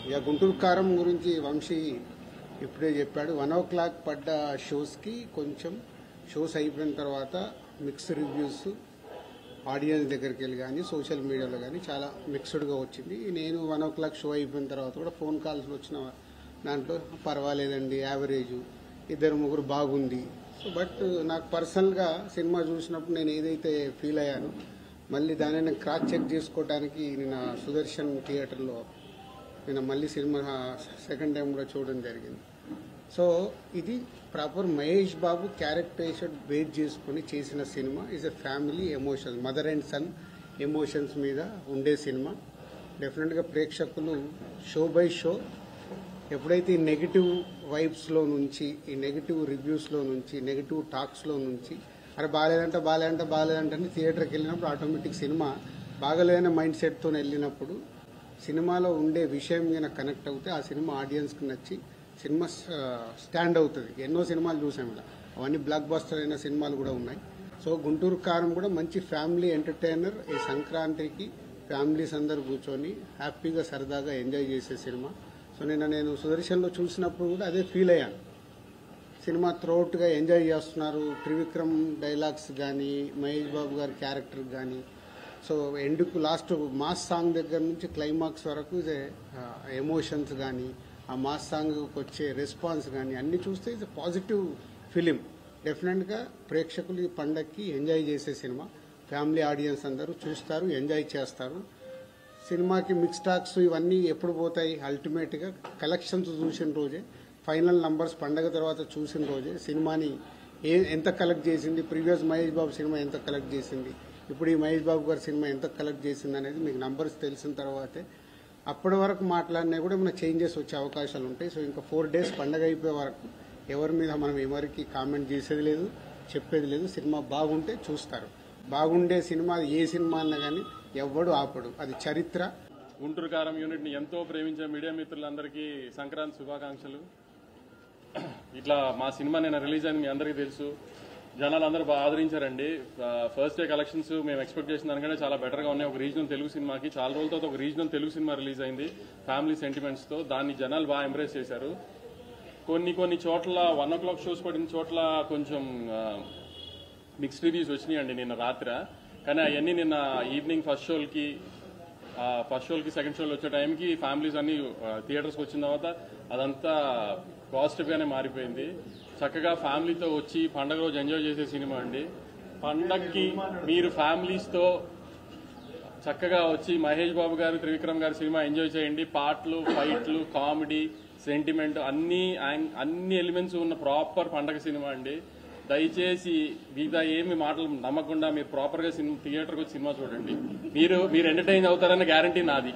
ఇక గుంటూరు కారం గురించి వంశీ ఇప్పుడే చెప్పాడు. 1 o'clock పడ్డ షోస్కి కొంచెం షోస్ అయిపోయిన తర్వాత మిక్స్ రివ్యూస్ ఆడియన్స్ దగ్గరికి వెళ్ళి కానీ సోషల్ మీడియాలో కానీ చాలా మిక్స్డ్గా వచ్చింది. నేను 1 o'clock షో అయిపోయిన తర్వాత కూడా ఫోన్ కాల్స్ వచ్చిన దాంట్లో పర్వాలేదండి, యావరేజ్, 2-3 బాగుంది. సో బట్ నాకు పర్సనల్గా సినిమా చూసినప్పుడు నేను ఏదైతే ఫీల్ అయ్యానో మళ్ళీ దానిని క్రాస్ చెక్ చేసుకోవడానికి నిన్న సుదర్శన్ థియేటర్లో నేను మళ్ళీ సినిమా సెకండ్ టైం కూడా చూడడం జరిగింది. సో ఇది proper Mahesh Babu characterization base చేసుకుని చేసిన సినిమా. Is a family emotions, mother and son emotions మీద ఉండే సినిమా. డెఫినెట్గా ప్రేక్షకులు షో బై షో ఎప్పుడైతే ఈ నెగిటివ్ వైబ్స్లో నుంచి, ఈ నెగిటివ్ రివ్యూస్లో నుంచి, నెగిటివ్ టాక్స్లో నుంచి అరే బాగాలేదంటే థియేటర్కి వెళ్ళినప్పుడు ఆటోమేటిక్ సినిమా బాగలేదనే మైండ్ సెట్తో వెళ్ళినప్పుడు సినిమాలో ఉండే విషయం మీద కనెక్ట్ అవుతే ఆ సినిమా ఆడియన్స్కి నచ్చి సినిమా స్టాండ్ అవుతుంది. ఎన్నో సినిమాలు చూసాం ఇలా, అవన్నీ బ్లాక్ బస్టర్ అయిన సినిమాలు కూడా ఉన్నాయి. సో గుంటూరు కారం కూడా మంచి ఫ్యామిలీ ఎంటర్టైనర్. ఈ సంక్రాంతికి ఫ్యామిలీస్ అందరు కూర్చొని హ్యాపీగా సరదాగా ఎంజాయ్ చేసే సినిమా. సో నేను సుదర్శన్లో చూసినప్పుడు కూడా అదే ఫీల్ అయ్యాను. సినిమా త్రూఅవుట్గా ఎంజాయ్ చేస్తున్నారు. త్రివిక్రమ్ డైలాగ్స్ కానీ, మహేష్ బాబు గారి క్యారెక్టర్ కానీ, సో ఎండ్కు లాస్ట్ మాస్ సాంగ్ దగ్గర నుంచి క్లైమాక్స్ వరకు ఎమోషన్స్ కానీ, ఆ మాస్ సాంగ్కి వచ్చే రెస్పాన్స్ కానీ అన్ని చూస్తే ఇది పాజిటివ్ ఫిలిం. డెఫినెట్గా ప్రేక్షకులు ఈ పండగకి ఎంజాయ్ చేసే సినిమా. ఫ్యామిలీ ఆడియన్స్ అందరూ చూస్తారు, ఎంజాయ్ చేస్తారు. సినిమాకి మిక్స్ టాక్స్ ఇవన్నీ ఎప్పుడు పోతాయి? అల్టిమేట్గా కలెక్షన్స్ చూసిన రోజే, ఫైనల్ నంబర్స్ పండగ తర్వాత చూసిన రోజే సినిమాని ఎంత కలెక్ట్ చేసింది, ప్రీవియస్ మహేష్ బాబు సినిమా ఎంత కలెక్ట్ చేసింది, ఇప్పుడు ఈ మహేష్ బాబు గారి సినిమా ఎంత కలెక్ట్ చేసింది అనేది మీకు నంబర్స్ తెలిసిన తర్వాతే అప్పటి వరకు మాట్లాడినా కూడా ఏమైనా చేంజెస్ వచ్చే అవకాశాలు ఉంటాయి. సో ఇంకా 4 days పండగ అయిపోయే వరకు ఎవరి మీద మనం ఎవరికి కామెంట్ చేసేది లేదు, చెప్పేది లేదు. సినిమా బాగుంటే చూస్తారు. బాగుండే సినిమా ఏ సినిమా అన్నా కానీ ఎవ్వడు ఆపడు, అది చరిత్ర. గుంటూరు కారం యూనిట్ని ఎంతో ప్రేమించే మీడియా మిత్రులందరికీ సంక్రాంతి శుభాకాంక్షలు. ఇట్లా మా సినిమా నిన్న రిలీజ్ అయింది, మీ అందరికీ తెలుసు. జనాలు అందరూ బాగా ఆదరించారండి. ఫస్ట్ డే కలెక్షన్స్ మేము ఎక్స్పెక్ట్ చేసిన దానికంటే చాలా బెటర్గా ఉన్నాయి. ఒక రీజనల్ తెలుగు సినిమాకి చాలా రోజుల తర్వాత ఒక రీజనల్ తెలుగు సినిమా రిలీజ్ అయింది ఫ్యామిలీ సెంటిమెంట్స్తో. దాన్ని జనాలు బాగా ఎంబ్రేస్ చేశారు. కొన్ని చోట్ల 1 o'clock షోస్ పడిన చోట్ల కొంచెం మిక్స్డ్ రివ్యూస్ వచ్చినాయండి నిన్న రాత్రి. కానీ అవన్నీ నిన్న ఈవినింగ్ ఫస్ట్ షోలకి సెకండ్ షోలు వచ్చే టైంకి ఫ్యామిలీస్ అన్ని థియేటర్స్కి వచ్చిన తర్వాత అదంతా పాజిటివ్గానే మారిపోయింది. చక్కగా ఫ్యామిలీతో వచ్చి పండగ రోజు ఎంజాయ్ చేసే సినిమా అండి. పండగకి మీరు ఫ్యామిలీస్తో చక్కగా వచ్చి మహేష్ బాబు గారు, త్రివిక్రమ్ గారి సినిమా ఎంజాయ్ చేయండి. పాటలు, ఫైట్లు, కామెడీ, సెంటిమెంట్ అన్ని ఎలిమెంట్స్ ఉన్న ప్రాపర్ పండగ సినిమా అండి. దయచేసి మిగతా ఏమి మాటలు నమ్మకుండా మీరు ప్రాపర్గా థియేటర్కి వచ్చి సినిమా చూడండి. మీరు ఎంటర్టైన్ అవుతారన్న గ్యారంటీ నాది.